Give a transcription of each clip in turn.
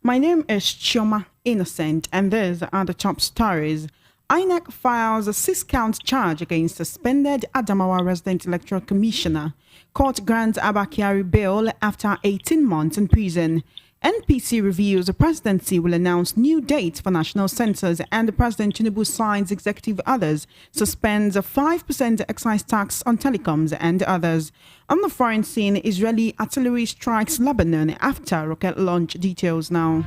My name is Chioma Innocent, and these are the top stories. INEC files a six-count charge against suspended Adamawa resident electoral commissioner. Court grants Abakiari bail after 18 months in prison. NPC reveals the presidency will announce new date for national census, and the President Tinubu signs executive orders, suspends a 5% excise tax on telecoms and others. On the foreign scene, Israeli artillery strikes Lebanon after rocket launch. Details now.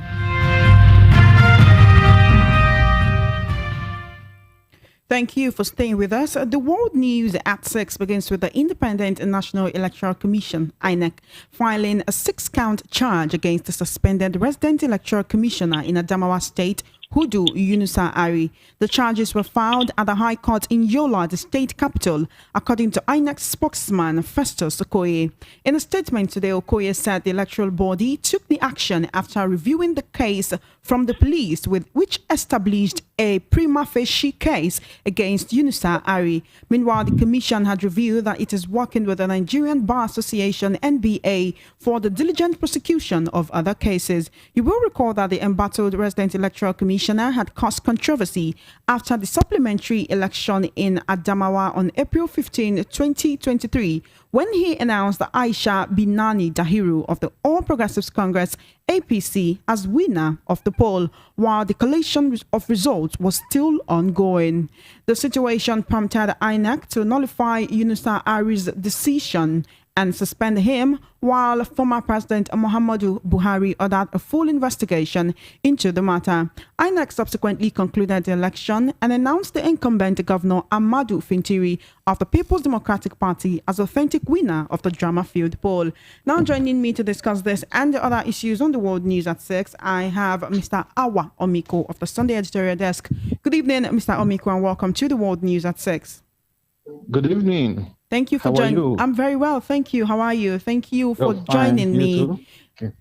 Thank you for staying with us. The world news at 6 begins with the Independent National Electoral Commission, INEC, filing a six-count charge against the suspended resident electoral commissioner in Adamawa State, Hudu Yunusa Ari. The charges were filed at the High Court in Yola, the state capital, according to INEC spokesman Festus Okoye. In a statement today, Okoye said the electoral body took the action after reviewing the case from the police, which established a prima facie case against Yunusa Ari. Meanwhile, the commission had revealed that it is working with the Nigerian Bar Association (NBA) for the diligent prosecution of other cases. You will recall that the embattled resident electoral commissioner had caused controversy after the supplementary election in Adamawa on April 15, 2023, when he announced Aisha Binani Dahiru of the All Progressives Congress (APC) as winner of the poll, while the collation of results was still ongoing. The situation prompted INEC to nullify Yunusa Ari's decision and suspend him, while former President Muhammadu Buhari ordered a full investigation into the matter. INEC subsequently concluded the election and announced the incumbent Governor Ahmadu Fintiri of the People's Democratic Party as authentic winner of the drama-filled poll. Now joining me to discuss this and the other issues on the world news at 6, I have Mr. Awa Omiko of the Sunday Editorial Desk. Good evening, Mr. Omiko, and welcome to the world news at 6. Good evening. Thank you for joining. I'm very well, thank you. How are you? Thank you for joining me. Okay.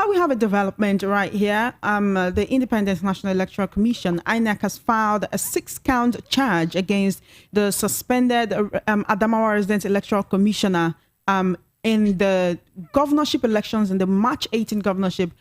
We have a development right here. The Independent National Electoral Commission, INEC, has filed a six-count charge against the suspended Adamawa resident electoral commissioner in the governorship elections, in the March 18 governorship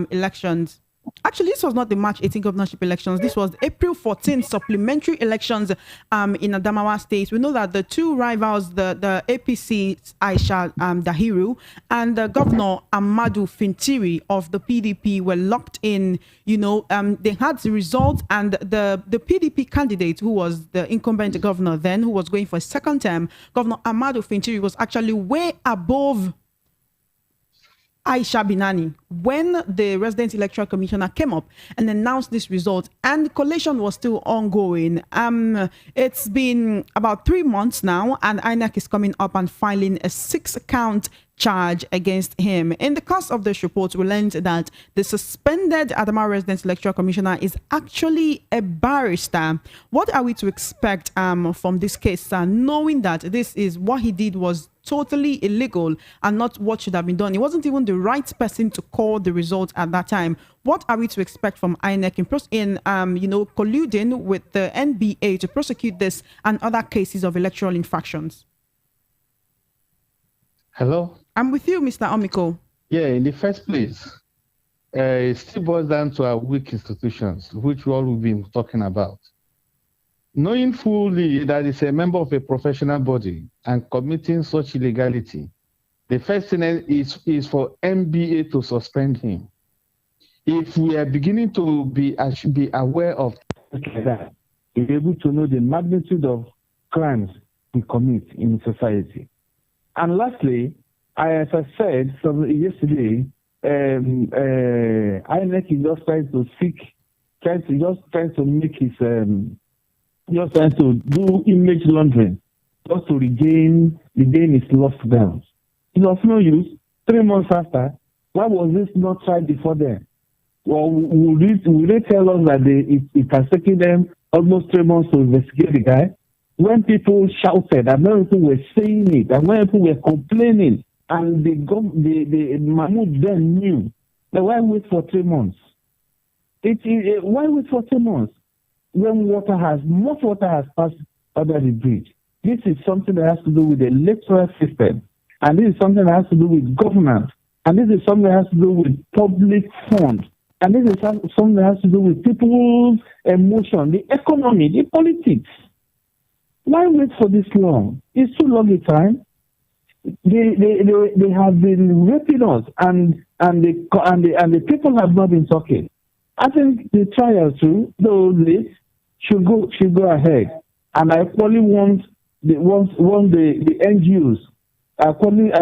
elections. Actually, this was not the March 18 governorship elections. This was April 14 supplementary elections in Adamawa State. We know that the two rivals, the APC Aisha Dahiru and the Governor Ahmadu Fintiri of the PDP were locked in. You know, they had the results, and the PDP candidate, who was the incumbent governor then, who was going for a second term, Governor Ahmadu Fintiri, was actually way above Aisha Binani when the resident electoral commissioner came up and announced this result, and the collation was still ongoing. It's been about 3 months now, and INEC is coming up and filing a six-count charge against him. In the course of this report, we learned that the suspended Adamawa resident electoral commissioner is actually a barrister. What are we to expect from this case, knowing that this is what he did was totally illegal and not what should have been done? He wasn't even the right person to call the results at that time. What are we to expect from INEC in colluding with the NBA to prosecute this and other cases of electoral infractions? Hello? I'm with you, Mr. Omiko. Yeah, in the first place, it still boils down to our weak institutions, which we all have been talking about. Knowing fully that it's a member of a professional body and committing such illegality, the first thing is for NBA to suspend him. If we are beginning to be aware of that, we'll be able to know the magnitude of crimes we commit in society. And lastly, as I said yesterday, INEC is just trying to do image laundering, just to regain its lost grounds. It's of no use. 3 months after, why was this not tried before then? Well, will they tell us that it has taken them almost 3 months to investigate the guy? When people shouted, and when people were saying it, and when people were complaining, and the Mahmoud then knew, then why wait for 3 months? Why wait for 3 months when much water has passed under the bridge? This is something that has to do with the electoral system, and this is something that has to do with governance, and this is something that has to do with public funds And this is something that has to do with people's emotion, the economy, the politics. Why wait for this long? It's too long a time. They have been raping us, and the people have not been talking. I think the trial too, though late, should go ahead. And I probably want the NGOs. I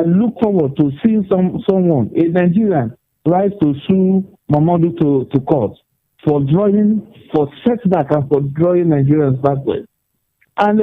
look forward to seeing someone, a Nigerian, rise to sue Mamadou to court for setback and for drawing Nigerians backward. And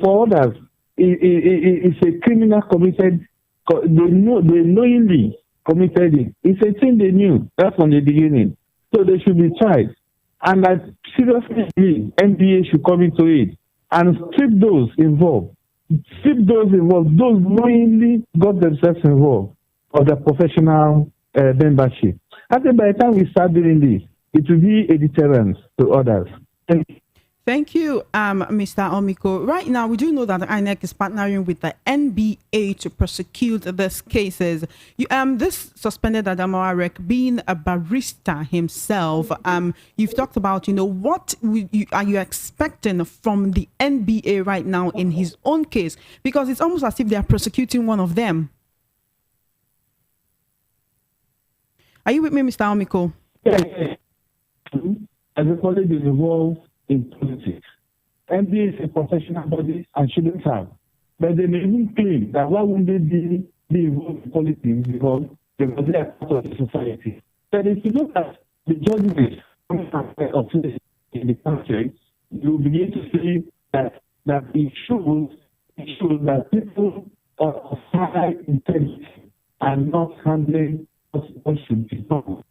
for others, it's a criminal committed. They knowingly committed it. It's a thing they knew right from the beginning. So they should be tried. And I seriously believe NBA should come into it and strip those involved. Those knowingly got themselves involved of the professional membership. I think by the time we start doing this, it will be a deterrence to others. Thank you, Mr. Omiko. Right now, we do know that the INEC is partnering with the NBA to prosecute these cases. This suspended Adamawa rec, being a barrister himself, you've talked about, what are you expecting from the NBA right now in his own case? Because it's almost as if they are prosecuting one of them. Are you with me, Mr. Omiko? Yeah. Everybody is involved in politics. NBA is a professional body and shouldn't have. But they may even claim that why wouldn't they be involved in politics because they are part of the society. But if you look at the judgment coming from in the country, you begin to see that it shows that people of high intelligence are not handling what should be done.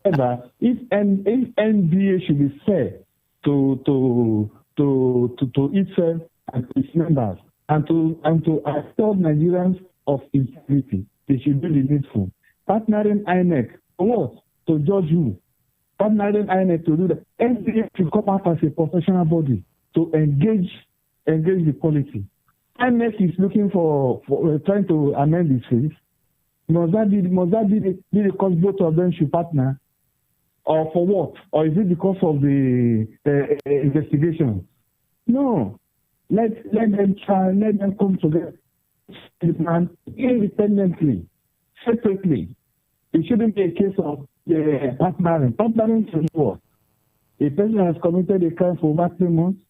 However, if NBA should be fair to itself and to its members, and to assure Nigerians of integrity, they should do the needful. Partnering INEC for what? To judge who? Partnering INEC to do that. NBA should come out as a professional body to engage the polity. INEC is looking for trying to amend its face. Must that be because both of them should partner? Or for what? Or is it because of the investigation? No. Let them try, let them come together independently, separately. It shouldn't be a case of partnering. Partnering to what? A person has committed a crime for over 3 months.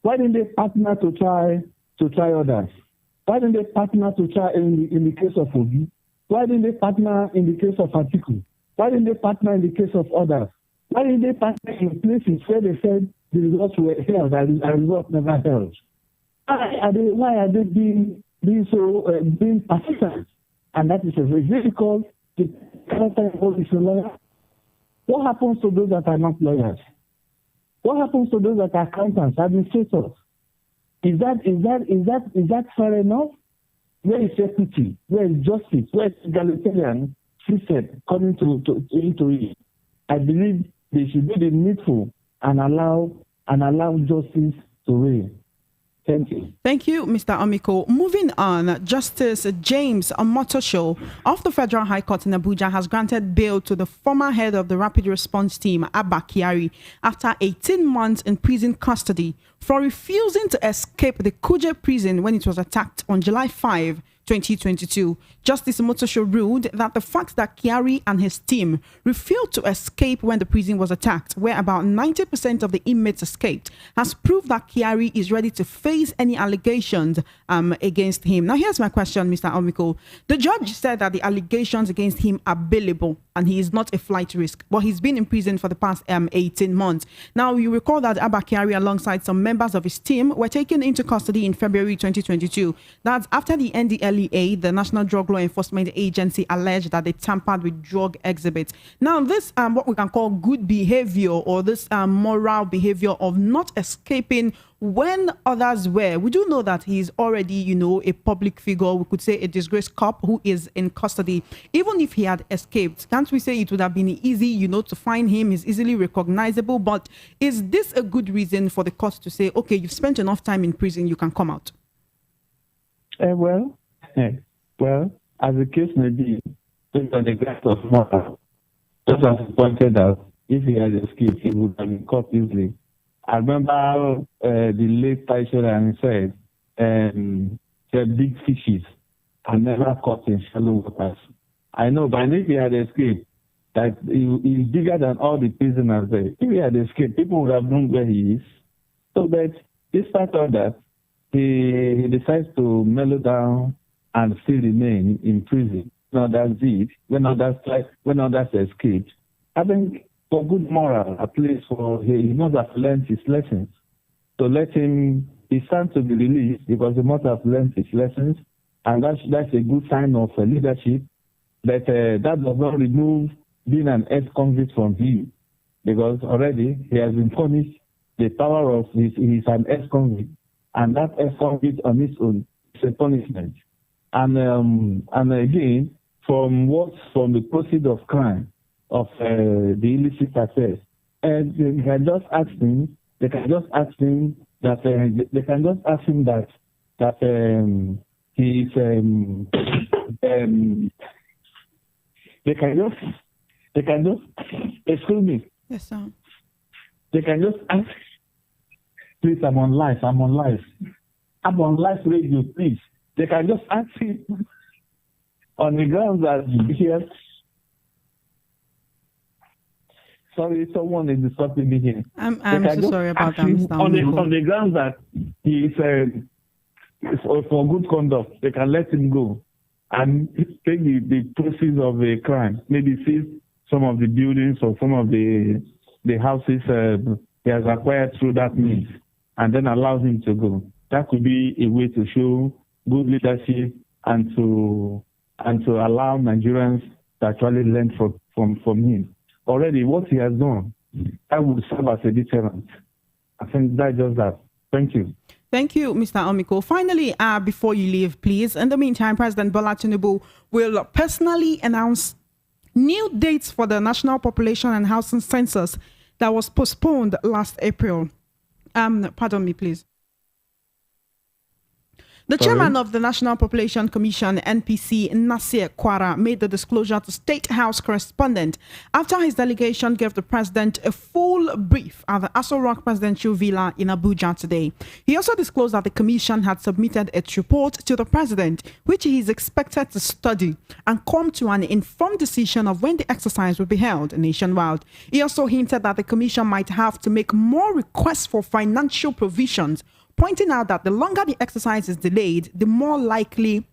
Why didn't they partner to try others? Why didn't they partner to try in the case of Obi? Why didn't they partner in the case of Atiku? Why didn't they partner in the case of others? Why didn't they partner in places where they said the results were held and the results never held? Why are they being persistent? And that is very difficult. The character is a lawyer. What happens to those that are not lawyers? What happens to those that are accountants, administrators? Is that fair enough? Where is equity? Where is justice? Where is egalitarian system coming into it? I believe they should do the needful and allow justice to reign. Thank you. Thank you, Mr. Omiko. Moving on, Justice James Omotosho of the Federal High Court in Abuja has granted bail to the former head of the Rapid Response Team, Abba Kyari, after 18 months in prison custody for refusing to escape the Kuje prison when it was attacked on July 5, 2022. Justice Omotosho ruled that the fact that Kyari and his team refused to escape when the prison was attacked, where about 90% of the inmates escaped, has proved that Kyari is ready to face any allegations against him. Now, here's my question, Mr. Omiko. The judge said that the allegations against him are bailable and he is not a flight risk, but he's been in prison for the past 18 months. Now, you recall that Abba Kyari, alongside some members of his team, were taken into custody in February 2022. That's after the NDLEA, the National Drug Law Enforcement Agency, alleged that they tampered with drug exhibits. Now, this what we can call good behavior, or this moral behavior of not escaping when others were. We do know that he's already, a public figure. We could say a disgraced cop who is in custody. Even if he had escaped, can't we say it would have been easy, to find him? He's easily recognizable. But is this a good reason for the court to say, okay, you've spent enough time in prison, you can come out? Well, as the case may be, based on the grace of murder. Just as he pointed out, if he had escaped, he would have been caught easily. I remember the late Taisha said, there are big fishes are never caught in shallow waters. I know, but if he had escaped, that he's bigger than all the prisoners there. If he had escaped, people would have known where he is. So, but despite all that, he decides to mellow down and still remain in prison. When others escaped. I think for good moral, at least he must have learned his lessons. So he stands to be released because he must have learned his lessons, and that's a good sign of leadership. But that does not remove being an ex-convict from him, because already he has been punished. The power of he's an ex-convict, and that ex-convict on its own is a punishment. And again, from the proceeds of crime, of the illicit access, and they can just ask him that he is they can just excuse me. Yes, sir. They can just ask, please, I'm on live radio, please. They can just ask him on the grounds that here. Sorry, someone is disturbing me here. I'm so sorry about that, Mr. On the grounds that he is for good conduct, they can let him go and take the proceeds of the crime. Maybe seize some of the buildings or some of the houses he has acquired through that means, and then allows him to go. That could be a way to show good leadership and to allow Nigerians to actually learn from him. Already, what he has done, that would serve as a deterrent. I think that's just that. Thank you. Thank you, Mr. Omiko. Finally, before you leave, please, in the meantime, President Bola Tinubu will personally announce new dates for the National Population and Housing Census that was postponed last April. Pardon me, please. The chairman of the National Population Commission, NPC, Nasir Kwara, made the disclosure to State House correspondent after his delegation gave the president a full brief at the Aso Rock Presidential Villa in Abuja today. He also disclosed that the commission had submitted its report to the president, which he is expected to study and come to an informed decision of when the exercise will be held nationwide. He also hinted that the commission might have to make more requests for financial provisions, pointing out that the longer the exercise is delayed, the more likely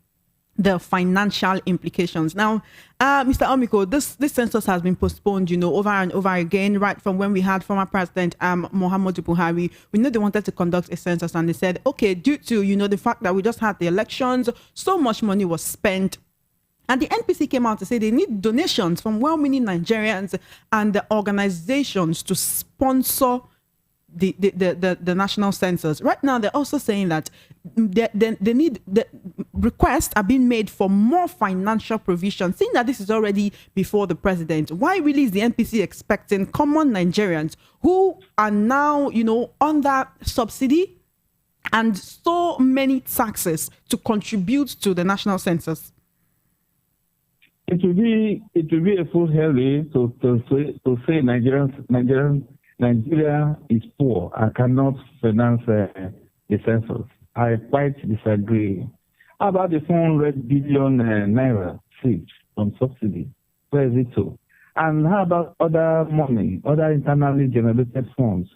the financial implications. Now, Mr. Omiko, this census has been postponed, over and over again, right from when we had former President Muhammadu Buhari. We know they wanted to conduct a census, and they said, okay, due to, the fact that we just had the elections, so much money was spent. And the NPC came out to say they need donations from well-meaning Nigerians and the organizations to sponsor the national census. Right now, they're also saying that they need the requests are being made for more financial provision, seeing that this is already before the president. Why really is the NPC expecting common Nigerians who are now, under subsidy and so many taxes to contribute to the national census? It will be a full hurry to say Nigeria is poor and cannot finance the census. I quite disagree. How about the 400 billion naira seat from subsidy? Where is it to? And how about other money, other internally generated funds?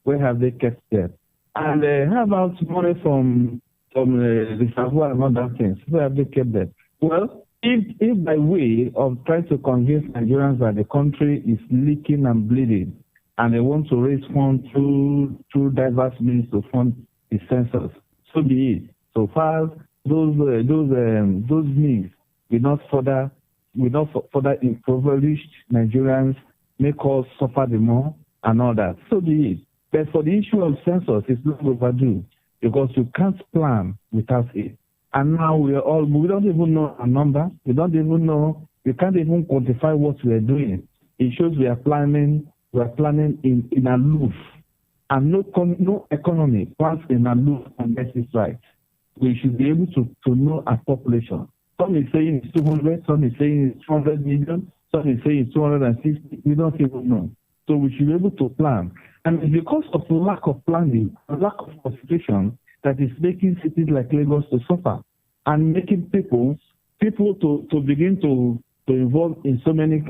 Where have they kept them? And how about money from reservoir and other things? Where have they kept them? Well, if by way of trying to convince Nigerians that the country is leaking and bleeding, and they want to raise funds through diverse means to fund the census, so be it. So far, those means will not further impoverish Nigerians, make us suffer the more, and all that. So be it. But for the issue of census, it's not overdue, because you can't plan without it. And now we don't even know a number. We can't even quantify what we are doing. It shows we are planning in aloof, and no economy plans in aloof and gets it right. We should be able to know our population Some is saying it's 200, some is saying it's 200 million, some is saying it's 260. We don't even know. So we should be able to plan. And it's because of lack of planning, lack of consideration, that is making cities like Lagos to suffer and making people to begin to involve in so many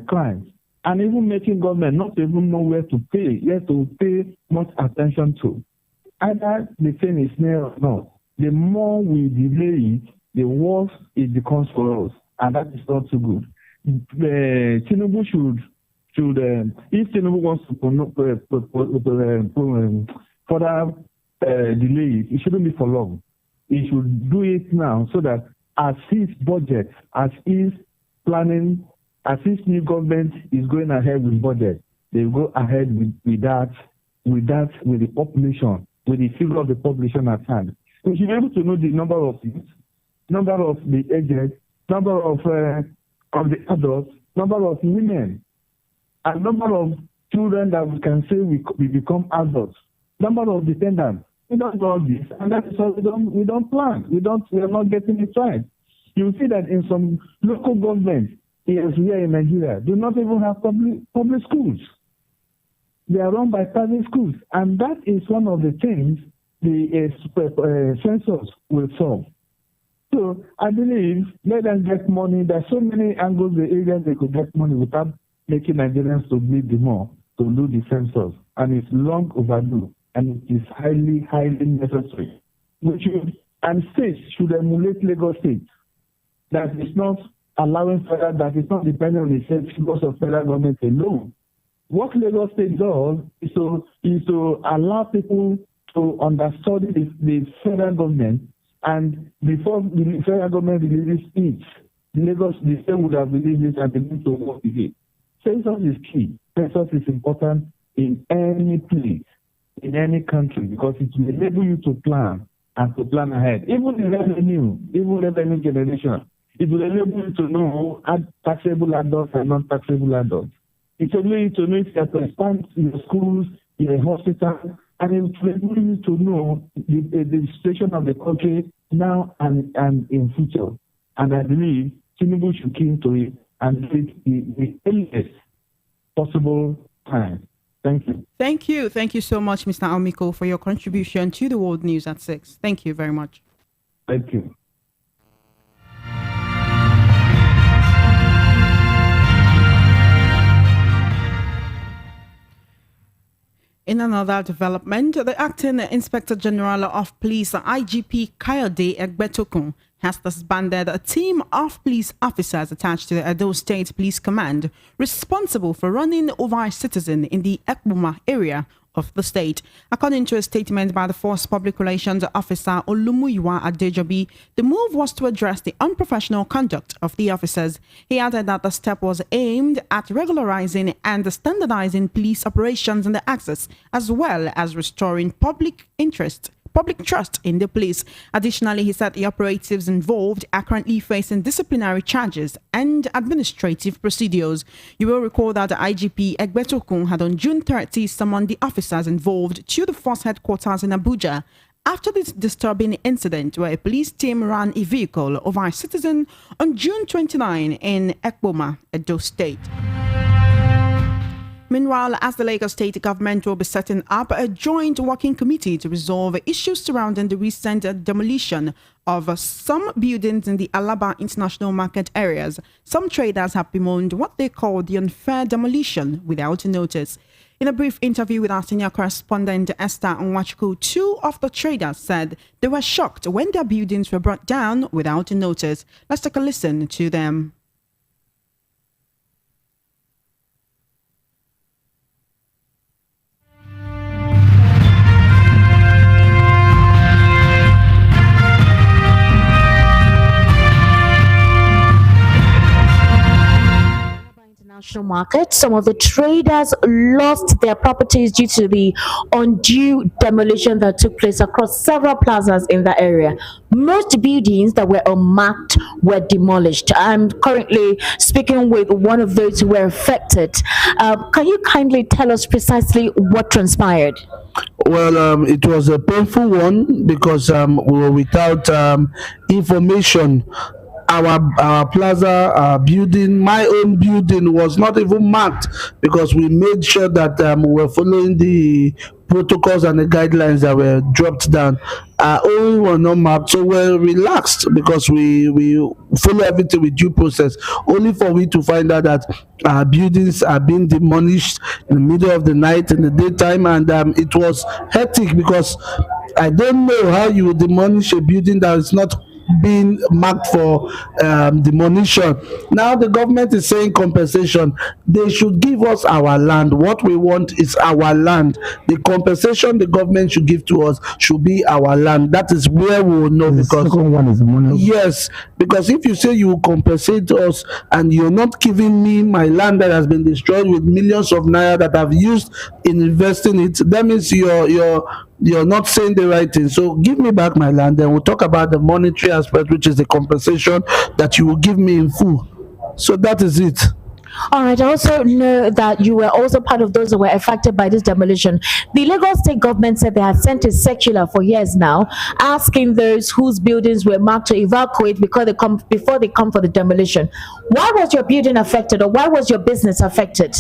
crimes, and even making government not even know where to pay much attention to. Either the thing is near or not. The more we delay it, the worse it becomes for us, and that is not so good. Tinubu should if Tinubu wants to further delay it, it shouldn't be for long. He should do it now, so that as his budget, as his planning, as his new government is going ahead with budget, they go ahead with the population, with the figure of the population at hand. We should be able to know the number of youth, number of the aged, number of the adults, number of women, and number of children that we can say we become adults, number of dependents. We don't do all this, and that is why we don't plan. We are not getting it right. You see that in some local governments here in Nigeria do not even have public schools. They are run by private schools, and that is one of the things the census will solve. So I believe let them get money. There are so many angles, the areas they could get money without making Nigerians to bleed the more to do the census, and it's long overdue, and it is highly, highly necessary. And states should emulate Lagos State, that is not allowing federal, that is not dependent on the state figures of federal government alone. What Lagos State does is to allow people to understudy the federal government, and before the federal government releases it, the state would have released it and begin to work with it. Census is key. Census is important in any place, in any country, because it will enable you to plan and to plan ahead. Even in revenue generation, it will enable you to know taxable adults and non-taxable adults. It will enable you to know if you have to expand your schools, your hospital, and it will enable you to know the situation of the country now and in future. And I believe Tinubu should key into it and do it the earliest possible time. Thank you. Thank you. Thank you so much, Mr. Almiko, for your contribution to the World News at 6. Thank you very much. Thank you. In another development, the Acting Inspector General of Police, IGP Edo Egwuatu, has disbanded a team of police officers attached to the Edo State Police Command responsible for running over a citizen in the Ekboma area of the state. According to a statement by the Force Public Relations Officer Olumuyiwa Adejobi, the move was to address the unprofessional conduct of the officers. He added that the step was aimed at regularizing and standardizing police operations in the axis, as well as restoring public trust in the police. Additionally, he said the operatives involved are currently facing disciplinary charges and administrative procedures. You will recall that the IGP Egwuatu had on June 30 summoned the officers involved to the force headquarters in Abuja after this disturbing incident where a police team ran a vehicle over a citizen on June 29 in Ekboma, Edo State. Meanwhile, as the Lagos State government will be setting up a joint working committee to resolve issues surrounding the recent demolition of some buildings in the Alaba International Market areas, some traders have bemoaned what they call the unfair demolition without notice. In a brief interview with our senior correspondent Esther Nwachukwu, two of the traders said they were shocked when their buildings were brought down without notice. Let's take a listen to them. national market, some of the traders lost their properties due to the undue demolition that took place across several plazas in that area. Most buildings that were unmarked were demolished. I'm currently speaking with one of those who were affected. Can you kindly tell us precisely what transpired? Well, it was a painful one because we were without information. Our plaza, our building, my own building was not even marked because we made sure that we were following the protocols and the guidelines that were dropped down. All were not mapped, so we're relaxed because we follow everything with due process. Only for we to find out that our buildings are being demolished in the middle of the night, in the daytime, and it was hectic because I don't know how you would demolish a building that is not being marked for demolition. Now the government is saying compensation. They should give us our land. What we want is our land. The compensation the government should give to us should be our land. That is where we will know. The because second one is money. yes, because if you say you will compensate us and you're not giving me my land that has been destroyed with millions of naira that I've used in investing it, that means you're not saying the right thing. So give me back my land, then we'll talk about the monetary aspect, which is the compensation that you will give me in full. So that is it. All right. I also know that you were also part of those who were affected by this demolition. The Lagos state government said they had sent a circular for years now, asking those whose buildings were marked to evacuate before they come for the demolition. Why was your building affected, or why was your business affected?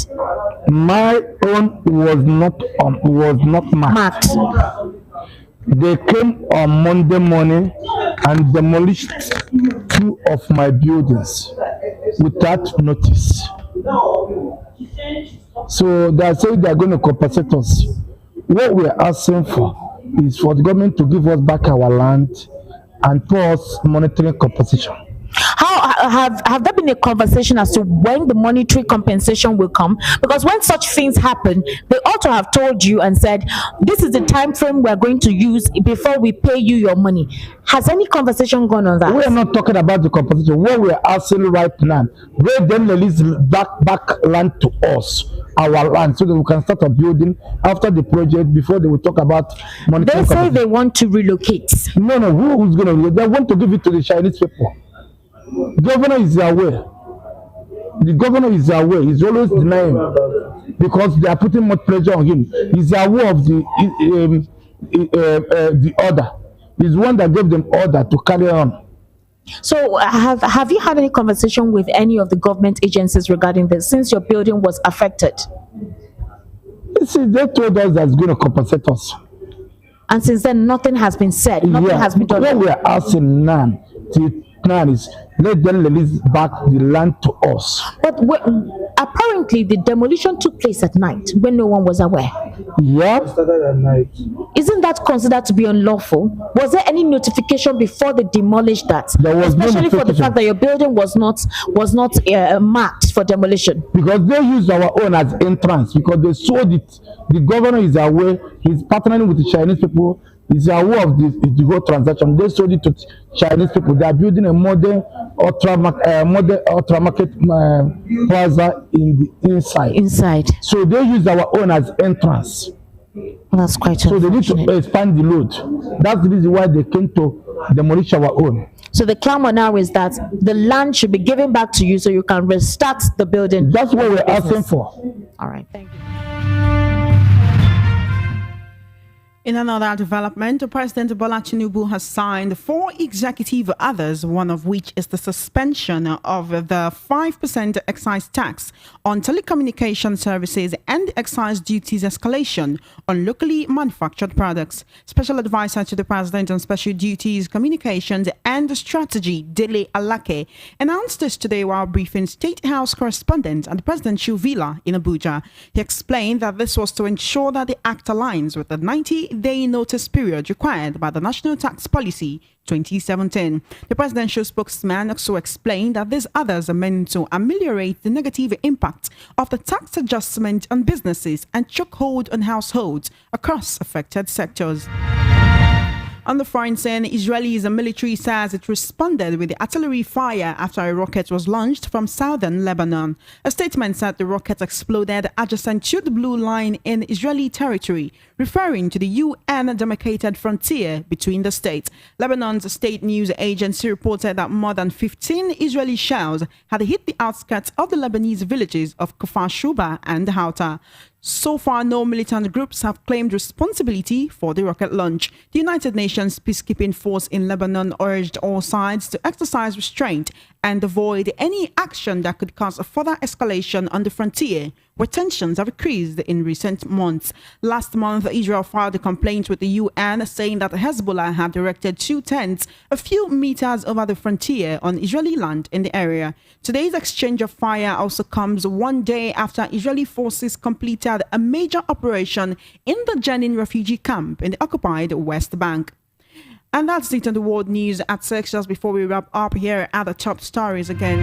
My own was not marked. They came on Monday morning and demolished 2 of my buildings without notice. So they say they are going to compensate us. What we are asking for is for the government to give us back our land and pay us monetary compensation. How have there been a conversation as to when the monetary compensation will come? Because when such things happen, they ought to have told you and said, this is the time frame we're going to use before we pay you your money. Has any conversation gone on that? We are not talking about the compensation. What we are asking right now, they then release back land to us, our land, so that we can start a building after the project before they will talk about monetary. They say they want to relocate. No, who is going to relocate? They want to give it to the Chinese people. The governor is aware. The governor is aware. He's always denying because they are putting more pressure on him. He's aware of the order. He's one that gave them order to carry on. So have you had any conversation with any of the government agencies regarding this since your building was affected? You see, they told us that's going to compensate us. And since then, nothing has been said. Nothing has been done. What we are asking now is let them release back the land to us. But apparently, the demolition took place at night when no one was aware. Yeah. Started at night. Isn't that considered to be unlawful? Was there any notification before they demolished that? There was no especially for the notification. fact that your building was not marked for demolition. Because they used our own as entrance, because they sold it. The governor is aware. He's partnering with the Chinese people. He's aware of the whole transaction. They sold it to Chinese people. They are building a modern ultra market plaza in the inside. So they use our own as entrance. Well, that's quite so they need to expand the load. That's the reason why they came to demolish our own. So the clamor now is that the land should be given back to you so you can restart the building. That's what we're asking for. All right, thank you. In another development, President Bola Tinubu has signed 4 executive orders, one of which is the suspension of the 5% excise tax on telecommunication services and excise duties escalation on locally manufactured products. Special Advisor to the President on Special Duties, Communications and Strategy, Dele Alake, announced this today while briefing State House correspondents at the Presidential Villa in Abuja. He explained that this was to ensure that the act aligns with the 90-day notice period required by the National Tax Policy 2017. The presidential spokesman also explained that these others are meant to ameliorate the negative impact of the tax adjustment on businesses and chokehold on households across affected sectors. On the front scene, Israelis and military says it responded with the artillery fire after a rocket was launched from southern Lebanon. A statement said the rocket exploded adjacent to the blue line in Israeli territory, referring to the UN demarcated frontier between the states. Lebanon's state news agency reported that more than 15 Israeli shells had hit the outskirts of the Lebanese villages of Kfar Shuba and Hauta. So far, no militant groups have claimed responsibility for the rocket launch. The United Nations peacekeeping force in Lebanon urged all sides to exercise restraint and avoid any action that could cause a further escalation on the frontier, where tensions have increased in recent months. Last month, Israel filed a complaint with the UN saying that Hezbollah had directed 2 tents a few meters over the frontier on Israeli land in the area. Today's exchange of fire also comes one day after Israeli forces completed a major operation in the Jenin refugee camp in the occupied West Bank. And that's it on the world news at 6. Just before we wrap up, here are the top stories again.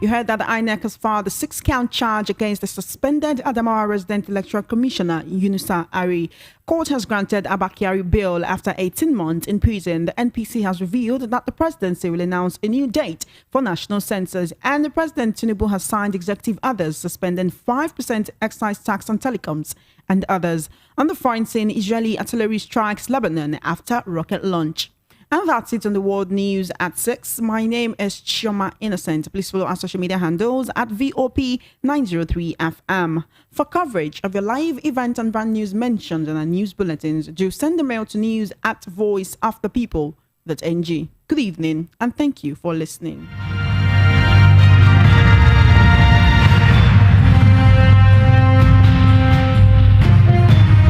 You heard that the INEC has filed a 6-count charge against the suspended Adamawa resident electoral commissioner, Yunusa Ari. Court has granted Abakari bail after 18 months in prison. The NPC has revealed that the presidency will announce a new date for national census, and the President Tinubu has signed executive orders suspending 5% excise tax on telecoms and others. On the foreign scene, Israeli artillery strikes Lebanon after rocket launch. And that's it on the world news at 6. My name is Ijeoma Innocent. Please follow our social media handles at VOP903FM. For coverage of your live event and brand news mentioned in our news bulletins, do send a mail to news@voiceofthepeople.ng. Good evening and thank you for listening.